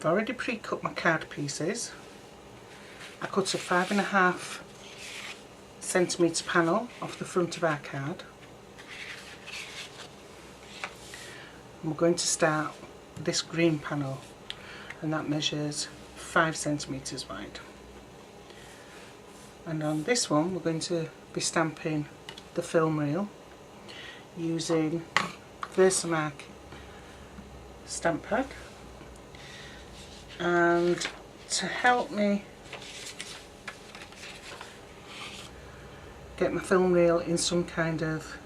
I've already pre-cut my card pieces. I cut a 5.5 centimetre panel off the front of our card. And we're going to start with this green panel, and that measures 5 centimetres wide. And on this one we're going to be stamping the film reel using Versamark stamp pad. And to help me get my film reel in some kind of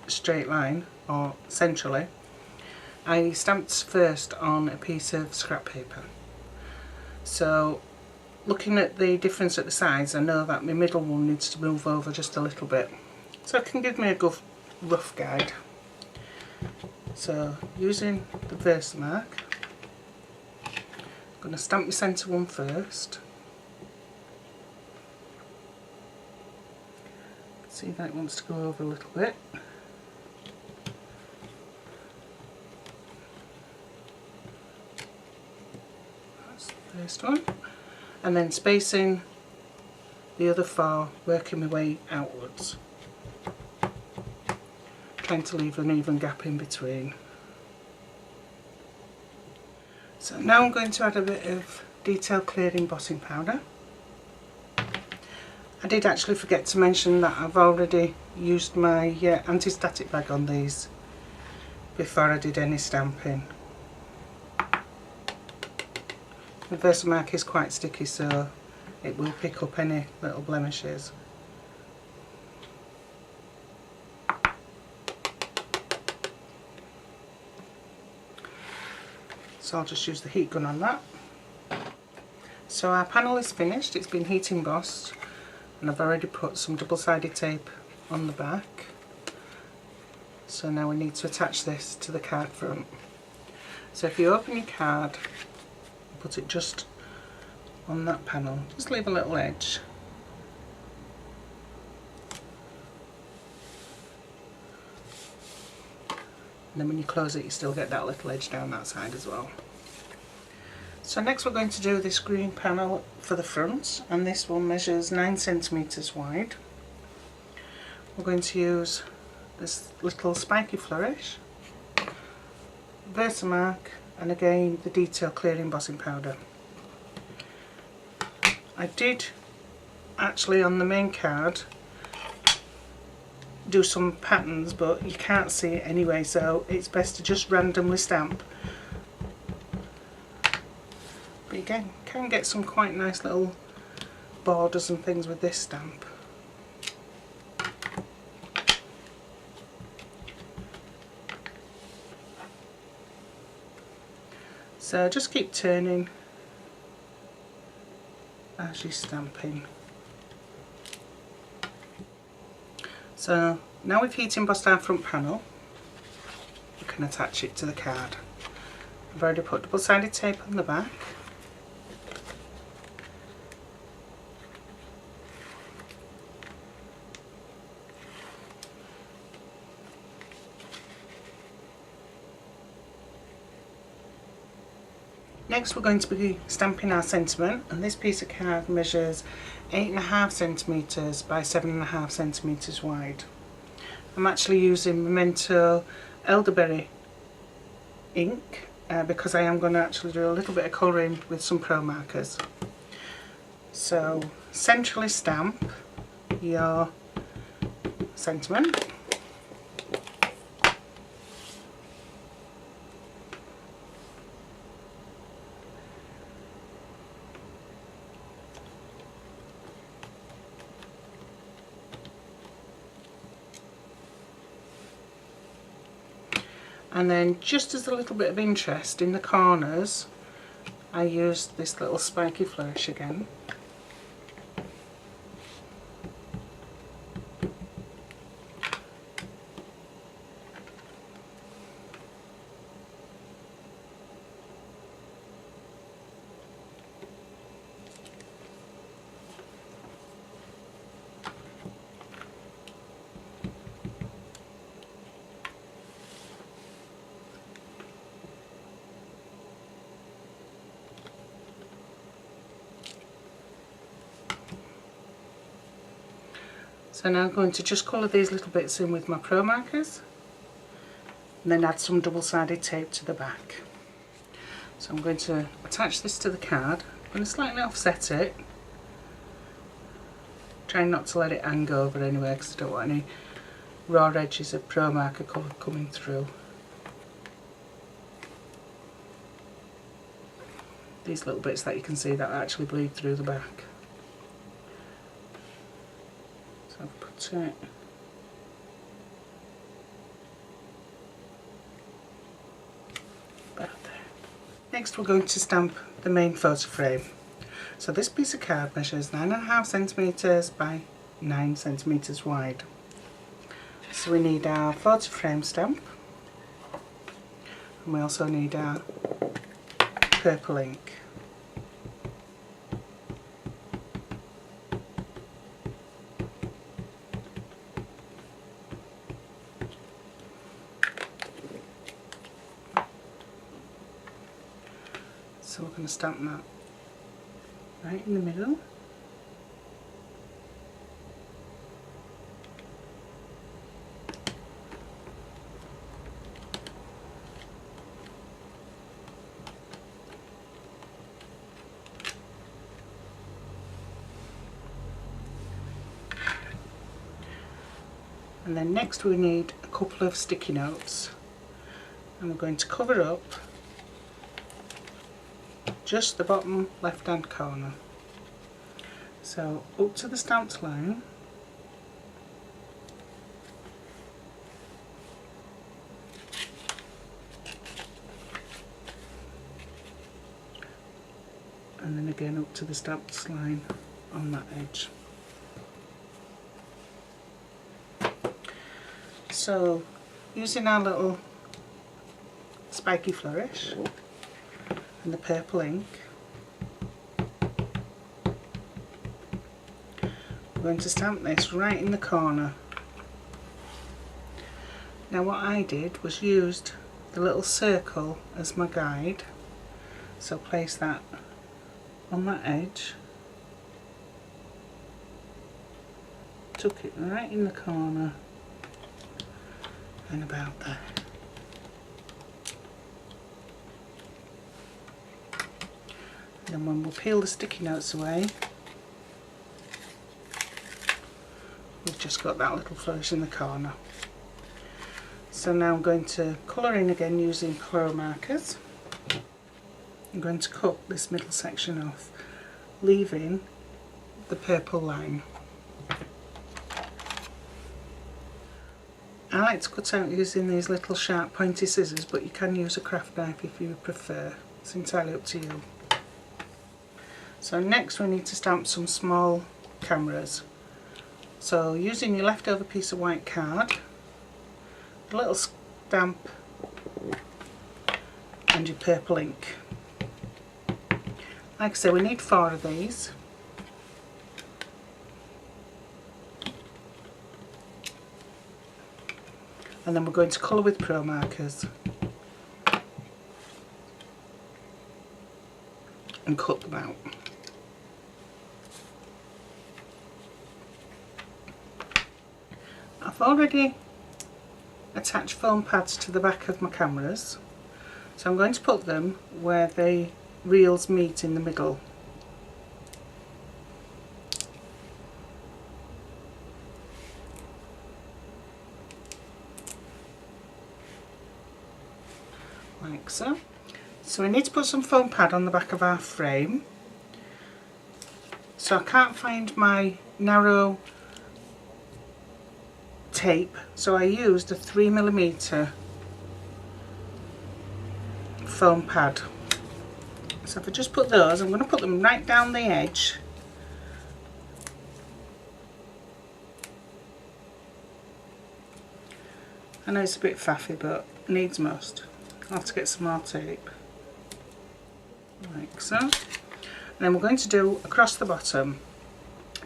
straight line or centrally, I stamped first on a piece of scrap paper. So looking at the difference at the sides, I know that my middle one needs to move over just a little bit, so it can give me a good rough guide. So using the Versamark, I'm going to stamp the centre one first. See that it wants to go over a little bit. That's the first one. And then spacing the other 4, working my way outwards, trying to leave an even gap in between. So now I'm going to add a bit of detail clear embossing powder. I did actually forget to mention that I've already used my anti-static bag on these before I did any stamping. The Versamark is quite sticky, so it will pick up any little blemishes. So I'll just use the heat gun on that. So our panel is finished, it's been heat embossed, and I've already put some double-sided tape on the back. So now we need to attach this to the card front. So if you open your card, put it just on that panel, just leave a little edge. And then when you close it, you still get that little edge down that side as well. So next we're going to do this green panel for the front, and this one measures 9 centimetres wide. We're going to use this little spiky flourish, Versamark, and again the detail clear embossing powder. I did actually on the main card do some patterns, but you can't see it anyway, so it's best to just randomly stamp. But you can get some quite nice little borders and things with this stamp. So just keep turning as you're stamping. So now we've heat embossed our front panel, we can attach it to the card. I've already put double-sided tape on the back. Next we're going to be stamping our sentiment, and this piece of card measures 8.5 centimetres by 7.5 centimetres wide. I'm actually using Memento Elderberry ink because I am going to actually do a little bit of colouring with some pro markers. So centrally stamp your sentiment. And then just as a little bit of interest in the corners, I used this little spiky flourish again. So now I'm going to just colour these little bits in with my Pro markers and then add some double-sided tape to the back. So I'm going to attach this to the card. I'm going to slightly offset it, trying not to let it hang over anywhere because I don't want any raw edges of Pro marker colour coming through. These little bits that you can see that actually bleed through the back. So I've put it about there. Next we're going to stamp the main photo frame. So this piece of card measures 9.5 centimetres by 9 centimetres wide. So we need our photo frame stamp, and we also need our purple ink. So we're going to stamp that right in the middle. And then next we need a couple of sticky notes, and we're going to cover up just the bottom left hand corner. So up to the stamped line, and then again up to the stamped line on that edge. So using our little spiky flourish and the purple ink, we're going to stamp this right in the corner. Now what I did was used the little circle as my guide, so place that on that edge, tuck it right in the corner and about there. And then when we'll peel the sticky notes away, we've just got that little flourish in the corner. So now I'm going to colour in again using Pro markers. I'm going to cut this middle section off, leaving the purple line. I like to cut out using these little sharp pointy scissors, but you can use a craft knife if you prefer. It's entirely up to you. So next we need to stamp some small cameras. So using your leftover piece of white card, a little stamp and your purple ink. Like I say, we need 4 of these. And then we're going to colour with Pro markers and cut them out. I've already attached foam pads to the back of my cameras, so I'm going to put them where the reels meet in the middle. Like so. So we need to put some foam pad on the back of our frame. So I can't find my narrow tape, so I used a 3mm foam pad. So if I just put those, I'm going to put them right down the edge. I know it's a bit faffy, but needs must. I'll have to get some more tape. Like so. And then we're going to do across the bottom.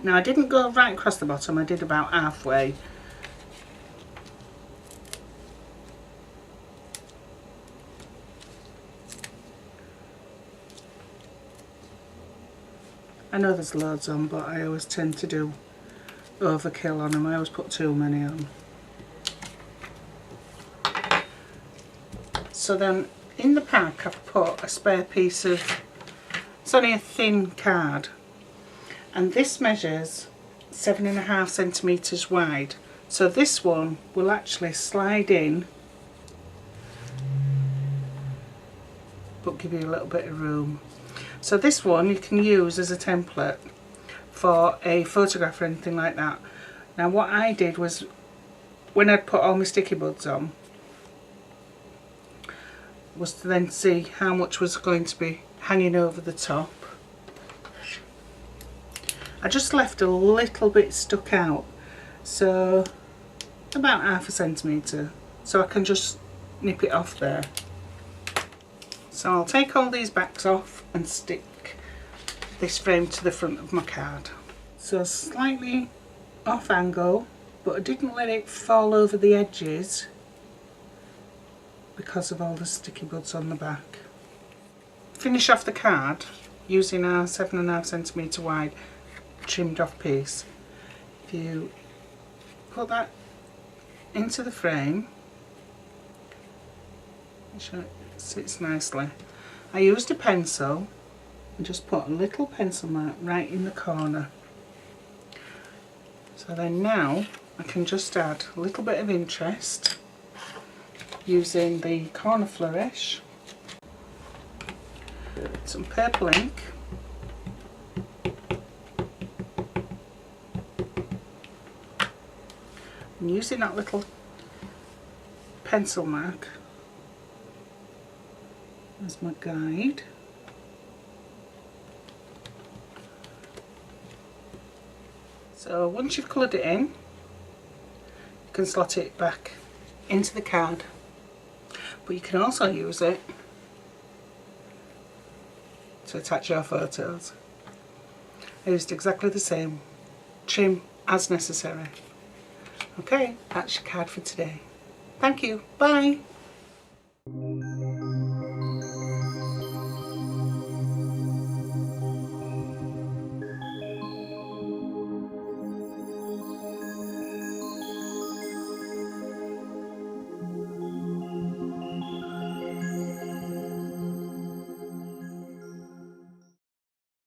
Now I didn't go right across the bottom, I did about halfway. I know there's loads on, but I always tend to do overkill on them. I always put too many on. So then in the pack I've put a spare piece of, it's only a thin card, and this measures 7.5 centimetres wide. So this one will actually slide in but give you a little bit of room. So this one you can use as a template for a photograph or anything like that. Now what I did was, when I'd put all my sticky buds on, was to then see how much was going to be hanging over the top. I just left a little bit stuck out, so about 1/2 centimetre, so I can just nip it off there. So I'll take all these backs off and stick this frame to the front of my card. So slightly off angle, but I didn't let it fall over the edges because of all the sticky buds on the back. Finish off the card using our 7.5 centimetre wide trimmed off piece. If you put that into the frame, make sure it sits nicely. I used a pencil and just put a little pencil mark right in the corner. So then now I can just add a little bit of interest using the corner flourish, some purple ink, and using that little pencil mark as my guide. So once you've coloured it in, you can slot it back into the card, but you can also use it to attach your photos. I used exactly the same, trim as necessary. Okay, that's your card for today. Thank you, bye!